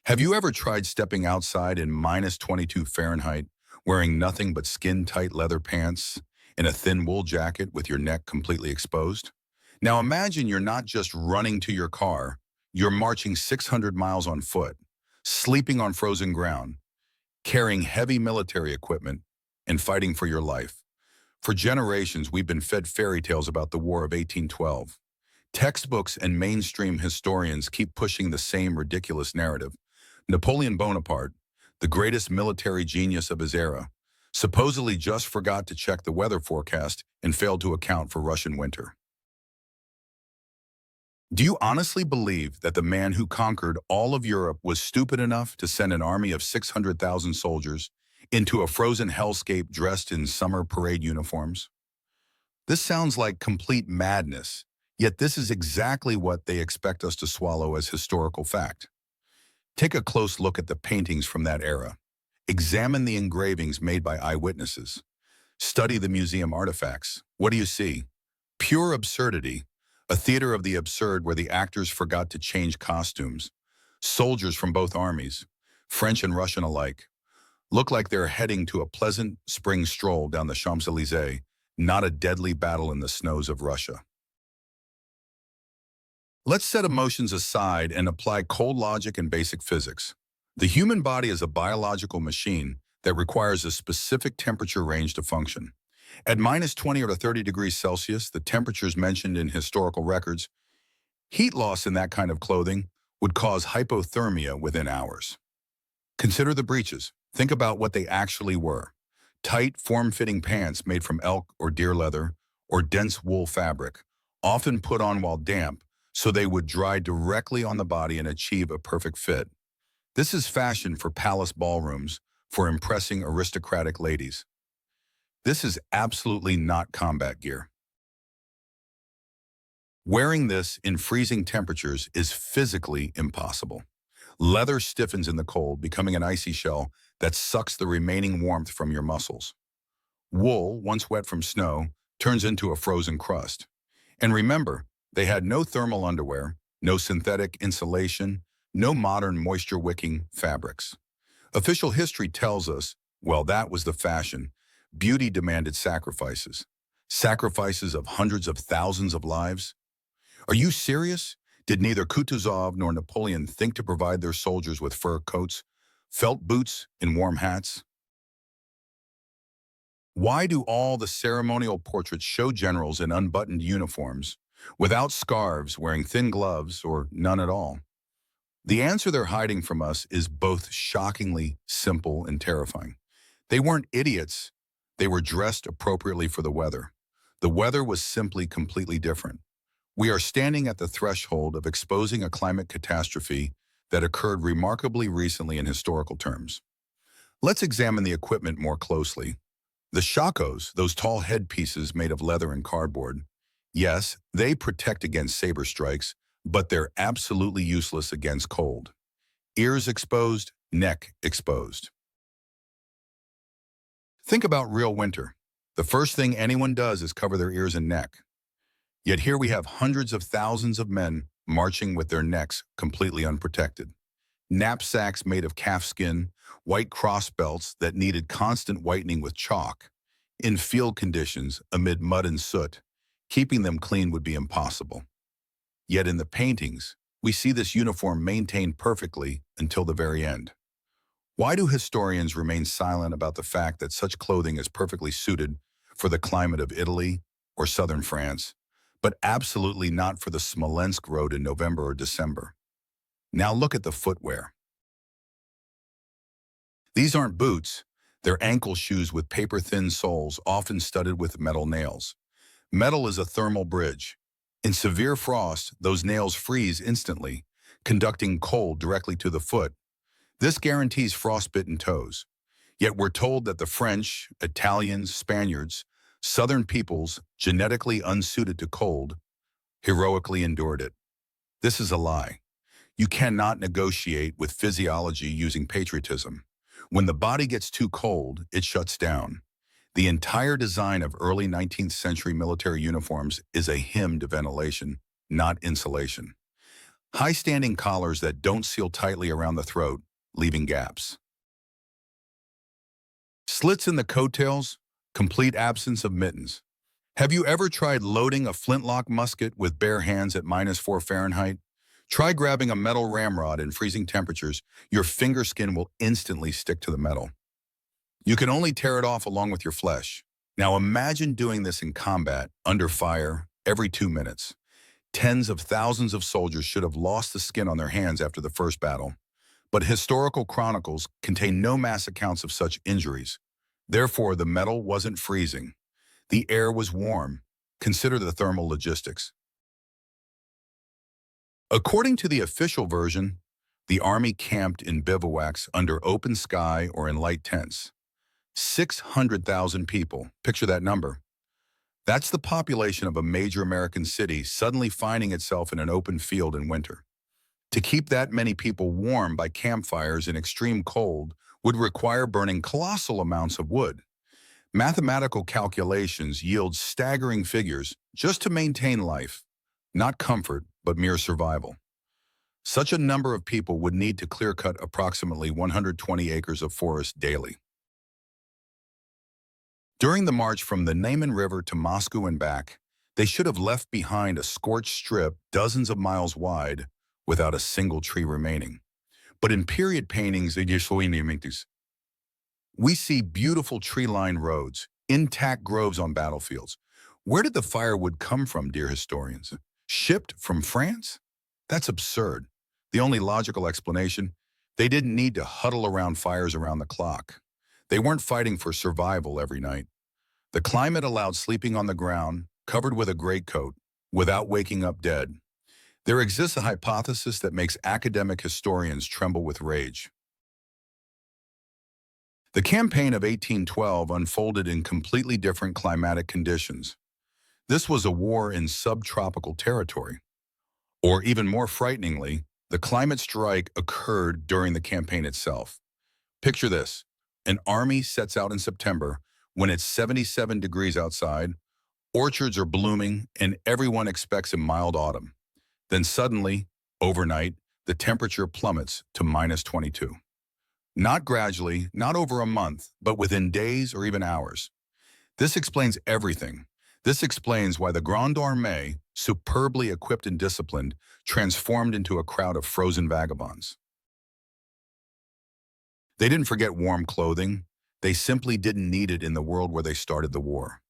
Have you ever tried stepping outside in minus 22 Fahrenheit, wearing nothing but skin-tight leather pants and a thin wool jacket with your neck completely exposed? Now imagine you're not just running to your car, you're marching 600 miles on foot, sleeping on frozen ground, carrying heavy military equipment, and fighting for your life. For generations, we've been fed fairy tales about the War of 1812. Textbooks and mainstream historians keep pushing the same ridiculous narrative. Napoleon Bonaparte, the greatest military genius of his era, supposedly just forgot to check the weather forecast and failed to account for Russian winter. Do you honestly believe that the man who conquered all of Europe was stupid enough to send an army of 600,000 soldiers into a frozen hellscape dressed in summer parade uniforms? This sounds like complete madness, yet this is exactly what they expect us to swallow as historical fact. Take a close look at the paintings from that era. Examine the engravings made by eyewitnesses. Study the museum artifacts. What do you see? Pure absurdity, a theater of the absurd where the actors forgot to change costumes. Soldiers from both armies, French and Russian alike, look like they're heading to a pleasant spring stroll down the Champs-Élysées, not a deadly battle in the snows of Russia. Let's set emotions aside and apply cold logic and basic physics. The human body is a biological machine that requires a specific temperature range to function. At minus 20 or 30 degrees Celsius, the temperatures mentioned in historical records, heat loss in that kind of clothing would cause hypothermia within hours. Consider the breeches. Think about what they actually were. Tight, form-fitting pants made from elk or deer leather or dense wool fabric, often put on while damp, so they would dry directly on the body and achieve a perfect fit. This is fashion for palace ballrooms, for impressing aristocratic ladies. This is absolutely not combat gear. Wearing this in freezing temperatures is physically impossible. Leather stiffens in the cold, becoming an icy shell that sucks the remaining warmth from your muscles. Wool, once wet from snow, turns into a frozen crust. And remember, they had no thermal underwear, no synthetic insulation, no modern moisture-wicking fabrics. Official history tells us, well, that was the fashion. Beauty demanded sacrifices. Sacrifices of hundreds of thousands of lives. Are you serious? Did neither Kutuzov nor Napoleon think to provide their soldiers with fur coats, felt boots, and warm hats? Why do all the ceremonial portraits show generals in unbuttoned uniforms, without scarves, wearing thin gloves, or none at all? The answer they're hiding from us is both shockingly simple and terrifying. They weren't idiots. They were dressed appropriately for the weather. The weather was simply completely different. We are standing at the threshold of exposing a climate catastrophe that occurred remarkably recently in historical terms. Let's examine the equipment more closely. The shakos, those tall headpieces made of leather and cardboard, yes, they protect against saber strikes, but they're absolutely useless against cold. Ears exposed, neck exposed. Think about real winter. The first thing anyone does is cover their ears and neck. Yet here we have hundreds of thousands of men marching with their necks completely unprotected. Knapsacks made of calfskin, white cross belts that needed constant whitening with chalk. In field conditions, amid mud and soot, keeping them clean would be impossible. Yet in the paintings, we see this uniform maintained perfectly until the very end. Why do historians remain silent about the fact that such clothing is perfectly suited for the climate of Italy or southern France, but absolutely not for the Smolensk road in November or December? Now look at the footwear. These aren't boots. They're ankle shoes with paper-thin soles, often studded with metal nails. Metal is a thermal bridge. In severe frost, those nails freeze instantly, conducting cold directly to the foot. This guarantees frostbitten toes. Yet we're told that the French, Italians, Spaniards, southern peoples, genetically unsuited to cold, heroically endured it. This is a lie. You cannot negotiate with physiology using patriotism. When the body gets too cold, it shuts down. The entire design of early 19th century military uniforms is a hymn to ventilation, not insulation. High-standing collars that don't seal tightly around the throat, leaving gaps. Slits in the coattails, complete absence of mittens. Have you ever tried loading a flintlock musket with bare hands at -4 Fahrenheit? Try grabbing a metal ramrod in freezing temperatures. Your finger skin will instantly stick to the metal. You can only tear it off along with your flesh. Now imagine doing this in combat, under fire, every 2 minutes. Tens of thousands of soldiers should have lost the skin on their hands after the first battle. But historical chronicles contain no mass accounts of such injuries. Therefore, the metal wasn't freezing. The air was warm. Consider the thermal logistics. According to the official version, the army camped in bivouacs under open sky or in light tents. 600,000 people. Picture that number. That's the population of a major American city suddenly finding itself in an open field in winter. To keep that many people warm by campfires in extreme cold would require burning colossal amounts of wood. Mathematical calculations yield staggering figures just to maintain life, not comfort, but mere survival. Such a number of people would need to clear-cut approximately 120 acres of forest daily. During the march from the Neman River to Moscow and back, they should have left behind a scorched strip dozens of miles wide without a single tree remaining. But in period paintings, we see beautiful tree-lined roads, intact groves on battlefields. Where did the firewood come from, dear historians? Shipped from France? That's absurd. The only logical explanation, they didn't need to huddle around fires around the clock. They weren't fighting for survival every night. The climate allowed sleeping on the ground, covered with a greatcoat, without waking up dead. There exists a hypothesis that makes academic historians tremble with rage. The campaign of 1812 unfolded in completely different climatic conditions. This was a war in subtropical territory. Or even more frighteningly, the climate strike occurred during the campaign itself. Picture this. An army sets out in September when it's 77 degrees outside, orchards are blooming, and everyone expects a mild autumn. Then suddenly, overnight, the temperature plummets to -22. Not gradually, not over a month, but within days or even hours. This explains everything. This explains why the Grande Armée, superbly equipped and disciplined, transformed into a crowd of frozen vagabonds. They didn't forget warm clothing. They simply didn't need it in the world where they started the war.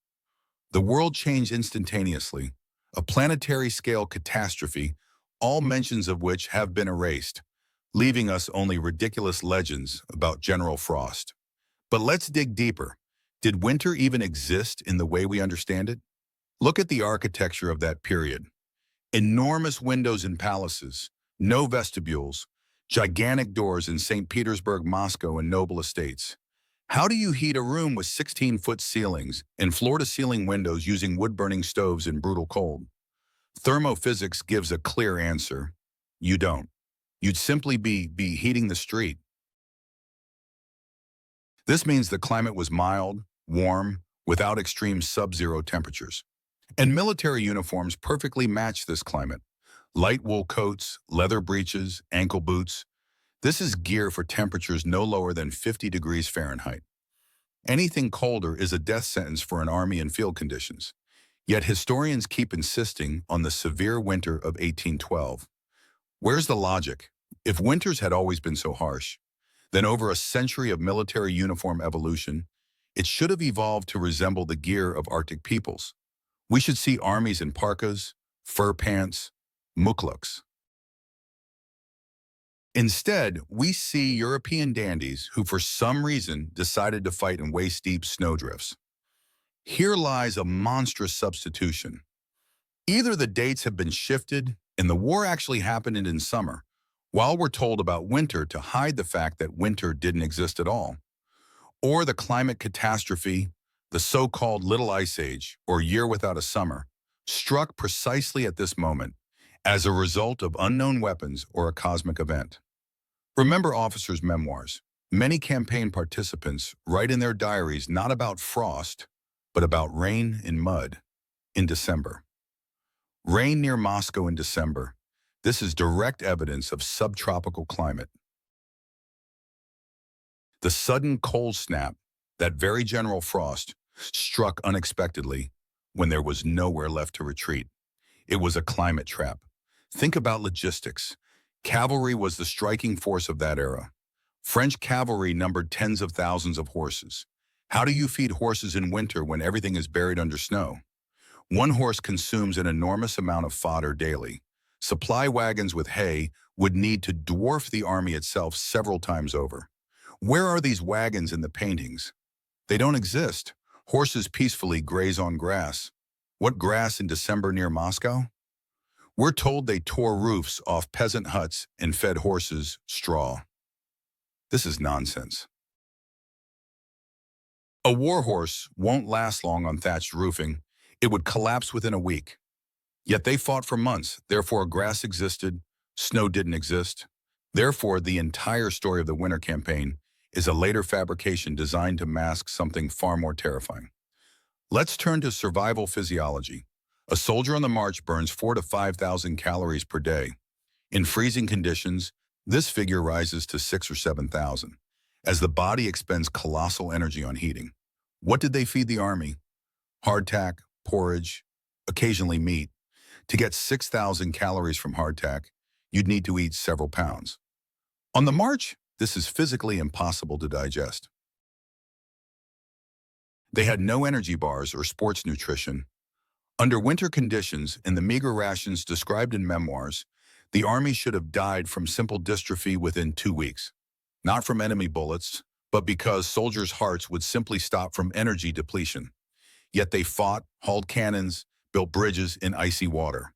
The world changed instantaneously, a planetary-scale catastrophe, all mentions of which have been erased, leaving us only ridiculous legends about General Frost. But let's dig deeper. Did winter even exist in the way we understand it? Look at the architecture of that period. Enormous windows in palaces, no vestibules, gigantic doors in St. Petersburg, Moscow, and noble estates. How do you heat a room with 16-foot ceilings and floor-to-ceiling windows using wood-burning stoves in brutal cold? Thermophysics gives a clear answer. You don't. You'd simply be heating the street. This means the climate was mild, warm, without extreme sub-zero temperatures. And military uniforms perfectly match this climate. Light wool coats, leather breeches, ankle boots. This is gear for temperatures no lower than 50 degrees Fahrenheit. Anything colder is a death sentence for an army in field conditions. Yet historians keep insisting on the severe winter of 1812. Where's the logic? If winters had always been so harsh, then over a century of military uniform evolution, it should have evolved to resemble the gear of Arctic peoples. We should see armies in parkas, fur pants, mukluks. Instead, we see European dandies who for some reason decided to fight in waist-deep snowdrifts. Here lies a monstrous substitution. Either the dates have been shifted and the war actually happened in summer, while we're told about winter to hide the fact that winter didn't exist at all, or the climate catastrophe, the so-called Little Ice Age, or year without a summer, struck precisely at this moment as a result of unknown weapons or a cosmic event. Remember officers' memoirs. Many campaign participants write in their diaries not about frost, but about rain and mud in December. Rain near Moscow in December. This is direct evidence of subtropical climate. The sudden cold snap, that very general frost, struck unexpectedly when there was nowhere left to retreat. It was a climate trap. Think about logistics. Cavalry was the striking force of that era. French cavalry numbered tens of thousands of horses. How do you feed horses in winter when everything is buried under snow? One horse consumes an enormous amount of fodder daily. Supply wagons with hay would need to dwarf the army itself several times over. Where are these wagons in the paintings? They don't exist. Horses peacefully graze on grass. What grass in December near Moscow? We're told they tore roofs off peasant huts and fed horses straw. This is nonsense. A war horse won't last long on thatched roofing. It would collapse within a week. Yet they fought for months, therefore grass existed, snow didn't exist. Therefore, the entire story of the winter campaign is a later fabrication designed to mask something far more terrifying. Let's turn to survival physiology. A soldier on the march burns 4,000 to 5,000 calories per day. In freezing conditions, this figure rises to 6,000 or 7,000, as the body expends colossal energy on heating. What did they feed the army? Hardtack, porridge, occasionally meat. To get 6,000 calories from hardtack, you'd need to eat several pounds. On the march, this is physically impossible to digest. They had no energy bars or sports nutrition. Under winter conditions and the meager rations described in memoirs, the army should have died from simple dystrophy within 2 weeks. Not from enemy bullets, but because soldiers' hearts would simply stop from energy depletion. Yet they fought, hauled cannons, built bridges in icy water.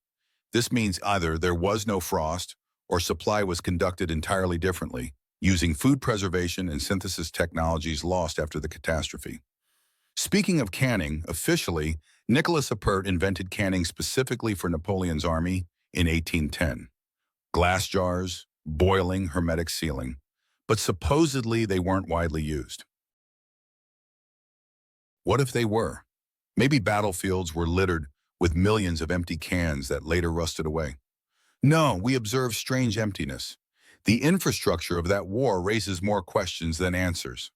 This means either there was no frost or supply was conducted entirely differently, using food preservation and synthesis technologies lost after the catastrophe. Speaking of canning, officially, Nicholas Appert invented canning specifically for Napoleon's army in 1810. Glass jars, boiling, hermetic sealing. But supposedly they weren't widely used. What if they were? Maybe battlefields were littered with millions of empty cans that later rusted away. No, we observe strange emptiness. The infrastructure of that war raises more questions than answers.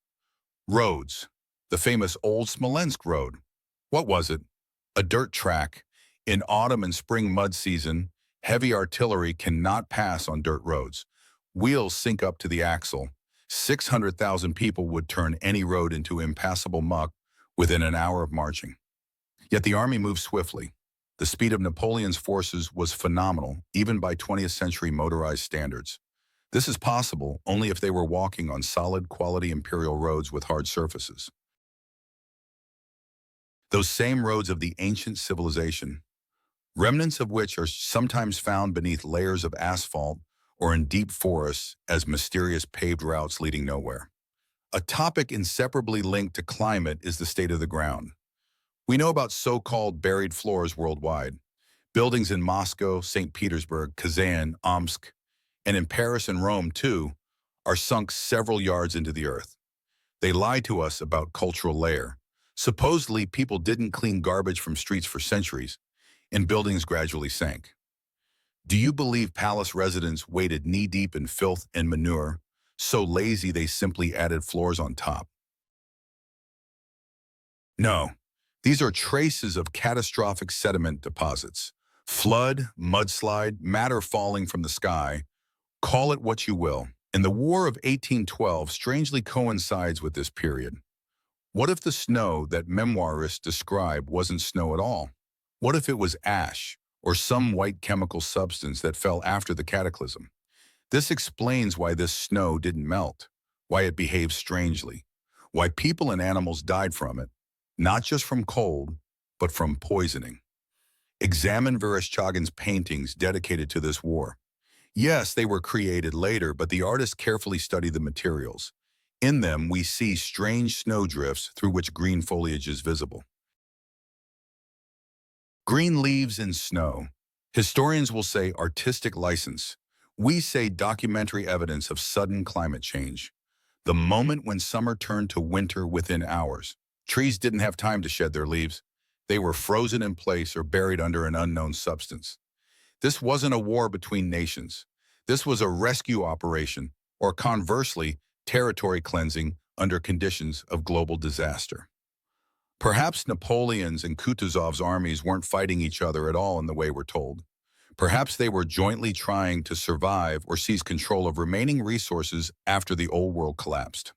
Roads. The famous Old Smolensk Road. What was it? A dirt track. In autumn and spring mud season, heavy artillery cannot pass on dirt roads. Wheels sink up to the axle. 600,000 people would turn any road into impassable muck within an hour of marching. Yet the army moved swiftly. The speed of Napoleon's forces was phenomenal, even by 20th century motorized standards. This is possible only if they were walking on solid quality imperial roads with hard surfaces. Those same roads of the ancient civilization, remnants of which are sometimes found beneath layers of asphalt or in deep forests as mysterious paved routes leading nowhere. A topic inseparably linked to climate is the state of the ground. We know about so-called buried floors worldwide. Buildings in Moscow, St. Petersburg, Kazan, Omsk, and in Paris and Rome, too, are sunk several yards into the earth. They lie to us about cultural layer. Supposedly, people didn't clean garbage from streets for centuries, and buildings gradually sank. Do you believe palace residents waded knee-deep in filth and manure, so lazy they simply added floors on top? No, these are traces of catastrophic sediment deposits. Flood, mudslide, matter falling from the sky. Call it what you will. And the War of 1812 strangely coincides with this period. What if the snow that memoirists describe wasn't snow at all? What if it was ash or some white chemical substance that fell after the cataclysm? This explains why this snow didn't melt, why it behaved strangely, why people and animals died from it, not just from cold, but from poisoning. Examine Vereshchagin's paintings dedicated to this war. Yes, they were created later, but the artist carefully studied the materials. In them, we see strange snowdrifts through which green foliage is visible. Green leaves in snow. Historians will say artistic license. We say documentary evidence of sudden climate change. The moment when summer turned to winter within hours. Trees didn't have time to shed their leaves. They were frozen in place or buried under an unknown substance. This wasn't a war between nations. This was a rescue operation, or conversely, territory cleansing under conditions of global disaster. Perhaps Napoleon's and Kutuzov's armies weren't fighting each other at all in the way we're told. Perhaps they were jointly trying to survive or seize control of remaining resources after the old world collapsed.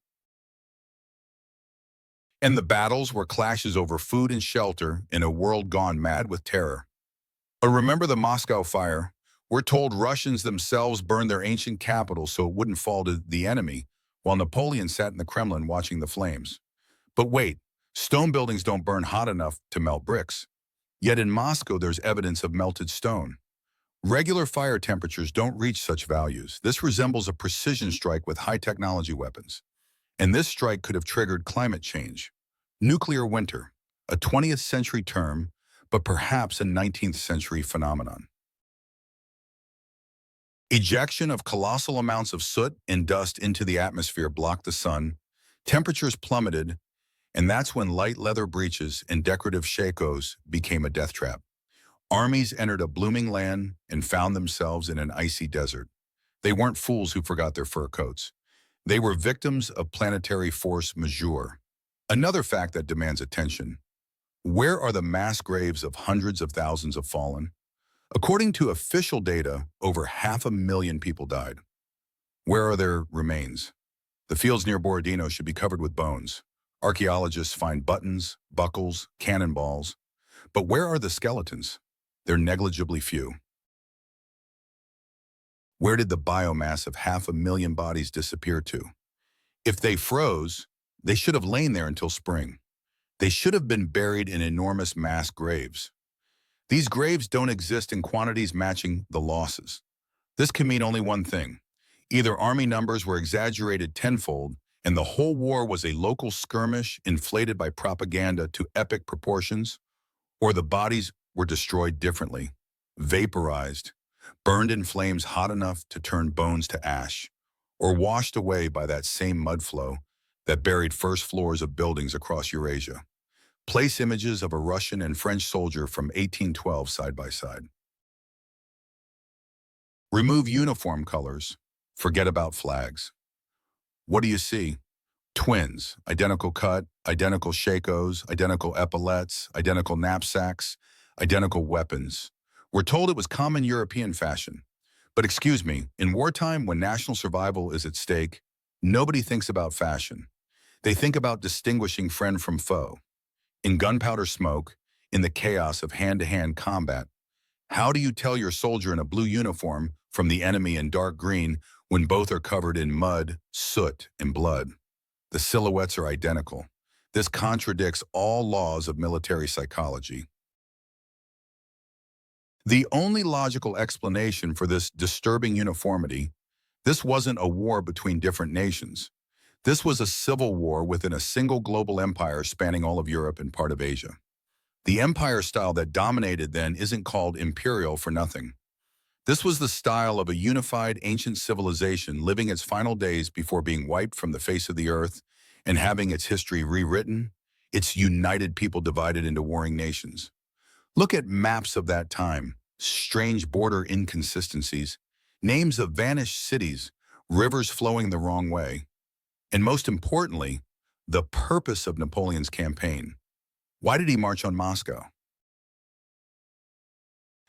And the battles were clashes over food and shelter in a world gone mad with terror. But remember the Moscow fire? We're told Russians themselves burned their ancient capital so it wouldn't fall to the enemy, while Napoleon sat in the Kremlin watching the flames. But wait, stone buildings don't burn hot enough to melt bricks. Yet in Moscow there's evidence of melted stone. Regular fire temperatures don't reach such values. This resembles a precision strike with high-technology weapons. And this strike could have triggered climate change. Nuclear winter, a 20th century term, but perhaps a 19th century phenomenon. Ejection of colossal amounts of soot and dust into the atmosphere blocked the sun, temperatures plummeted, and that's when light leather breeches and decorative shakos became a death trap. Armies entered a blooming land and found themselves in an icy desert. They weren't fools who forgot their fur coats. They were victims of planetary force majeure. Another fact that demands attention. Where are the mass graves of hundreds of thousands of fallen? According to official data, over 500,000 people died. Where are their remains? The fields near Borodino should be covered with bones. Archaeologists find buttons, buckles, cannonballs. But where are the skeletons? They're negligibly few. Where did the biomass of 500,000 bodies disappear to? If they froze, they should have lain there until spring. They should have been buried in enormous mass graves. These graves don't exist in quantities matching the losses. This can mean only one thing. Either army numbers were exaggerated tenfold, and the whole war was a local skirmish inflated by propaganda to epic proportions, or the bodies were destroyed differently, vaporized, burned in flames hot enough to turn bones to ash, or washed away by that same mud flow that buried first floors of buildings across Eurasia. Place images of a Russian and French soldier from 1812 side by side. Remove uniform colors. Forget about flags. What do you see? Twins, identical cut, identical shakos, identical epaulets, identical knapsacks, identical weapons. We're told it was common European fashion. But excuse me, in wartime when national survival is at stake, nobody thinks about fashion. They think about distinguishing friend from foe. In gunpowder smoke, in the chaos of hand-to-hand combat, how do you tell your soldier in a blue uniform from the enemy in dark green when both are covered in mud, soot, and blood? The silhouettes are identical. This contradicts all laws of military psychology. The only logical explanation for this disturbing uniformity, this wasn't a war between different nations. This was a civil war within a single global empire spanning all of Europe and part of Asia. The empire style that dominated then isn't called imperial for nothing. This was the style of a unified ancient civilization living its final days before being wiped from the face of the earth and having its history rewritten, its united people divided into warring nations. Look at maps of that time, strange border inconsistencies, names of vanished cities, rivers flowing the wrong way. And most importantly, the purpose of Napoleon's campaign. Why did he march on Moscow?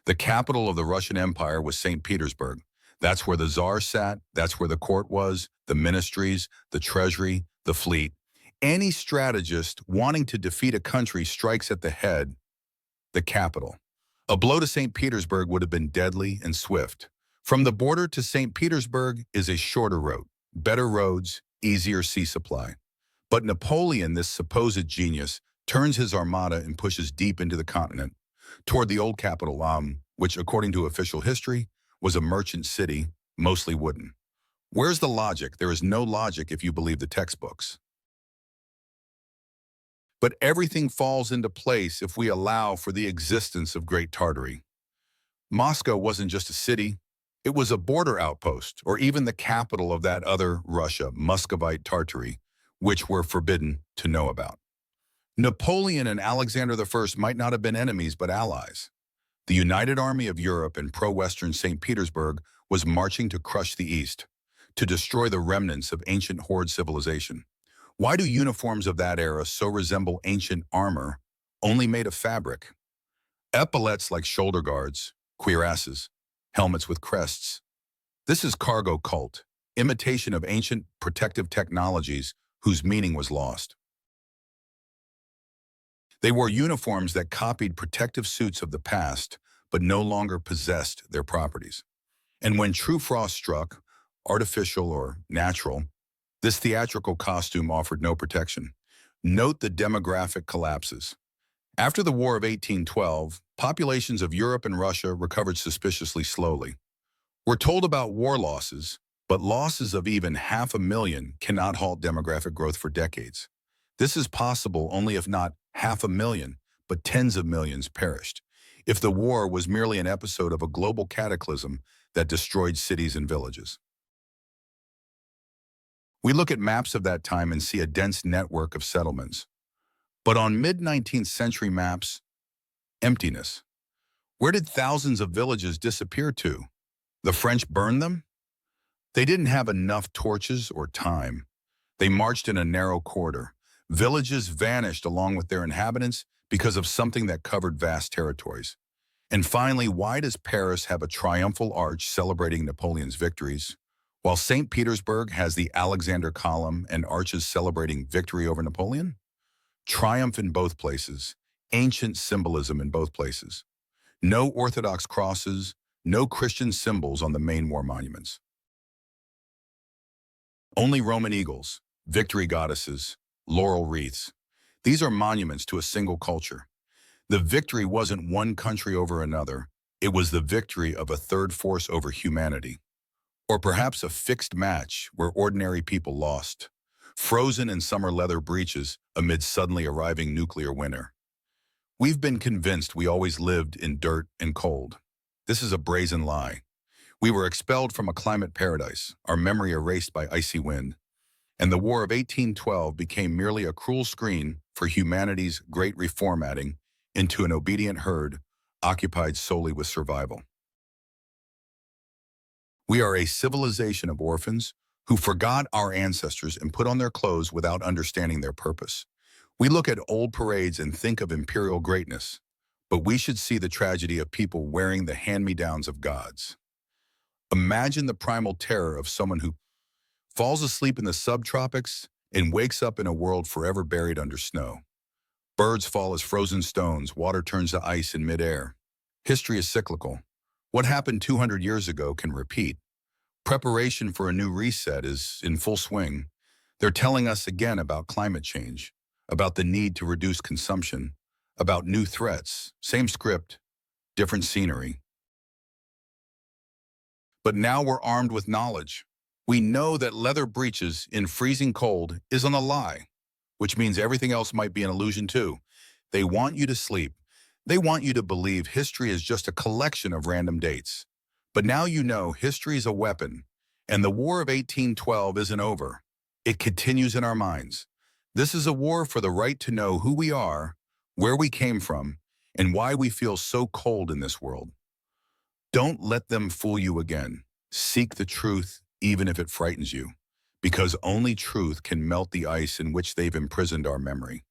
The capital of the Russian Empire was St. Petersburg. That's where the Tsar sat, that's where the court was, the ministries, the treasury, the fleet. Any strategist wanting to defeat a country strikes at the head, the capital. A blow to St. Petersburg would have been deadly and swift. From the border to St. Petersburg is a shorter route, better roads, easier sea supply. But Napoleon, this supposed genius, turns his armada and pushes deep into the continent, toward the old capital, which, according to official history, was a merchant city, mostly wooden. Where's the logic? There is no logic if you believe the textbooks. But everything falls into place if we allow for the existence of Great Tartary. Moscow wasn't just a city, it was a border outpost, or even the capital of that other Russia, Muscovite Tartary, which we're forbidden to know about. Napoleon and Alexander I might not have been enemies but allies. The United Army of Europe and pro-Western St. Petersburg was marching to crush the East, to destroy the remnants of ancient horde civilization. Why do uniforms of that era so resemble ancient armor, only made of fabric? Epaulets like shoulder guards, cuirasses, helmets with crests. This is cargo cult, imitation of ancient protective technologies whose meaning was lost. They wore uniforms that copied protective suits of the past, but no longer possessed their properties. And when true frost struck, artificial or natural, this theatrical costume offered no protection. Note the demographic collapses. After the War of 1812, populations of Europe and Russia recovered suspiciously slowly. We're told about war losses, but losses of even 500,000 cannot halt demographic growth for decades. This is possible only if not 500,000, but tens of millions perished, if the war was merely an episode of a global cataclysm that destroyed cities and villages. We look at maps of that time and see a dense network of settlements. But on mid-19th century maps, emptiness. Where did thousands of villages disappear to? The French burned them? They didn't have enough torches or time. They marched in a narrow corridor. Villages vanished along with their inhabitants because of something that covered vast territories. And finally, why does Paris have a triumphal arch celebrating Napoleon's victories, while St. Petersburg has the Alexander Column and arches celebrating victory over Napoleon? Triumph in both places, ancient symbolism in both places. No Orthodox crosses, no Christian symbols on the main war monuments. Only Roman eagles, victory goddesses, laurel wreaths. These are monuments to a single culture. The victory wasn't one country over another. It was the victory of a third force over humanity. Or perhaps a fixed match where ordinary people lost, frozen in summer leather breeches amid suddenly arriving nuclear winter. We've been convinced we always lived in dirt and cold. This is a brazen lie. We were expelled from a climate paradise, our memory erased by icy wind. And the War of 1812 became merely a cruel screen for humanity's great reformatting into an obedient herd occupied solely with survival. We are a civilization of orphans who forgot our ancestors and put on their clothes without understanding their purpose. We look at old parades and think of imperial greatness, but we should see the tragedy of people wearing the hand-me-downs of gods. Imagine the primal terror of someone who falls asleep in the subtropics and wakes up in a world forever buried under snow. Birds fall as frozen stones, water turns to ice in midair. History is cyclical. What happened 200 years ago can repeat. Preparation for a new reset is in full swing. They're telling us again about climate change, about the need to reduce consumption, about new threats. Same script, different scenery. But now we're armed with knowledge. We know that leather breeches in freezing cold isn't a lie, which means everything else might be an illusion too. They want you to sleep. They want you to believe history is just a collection of random dates. But now you know history is a weapon, and the War of 1812 isn't over. It continues in our minds. This is a war for the right to know who we are, where we came from, and why we feel so cold in this world. Don't let them fool you again. Seek the truth, even if it frightens you, because only truth can melt the ice in which they've imprisoned our memory.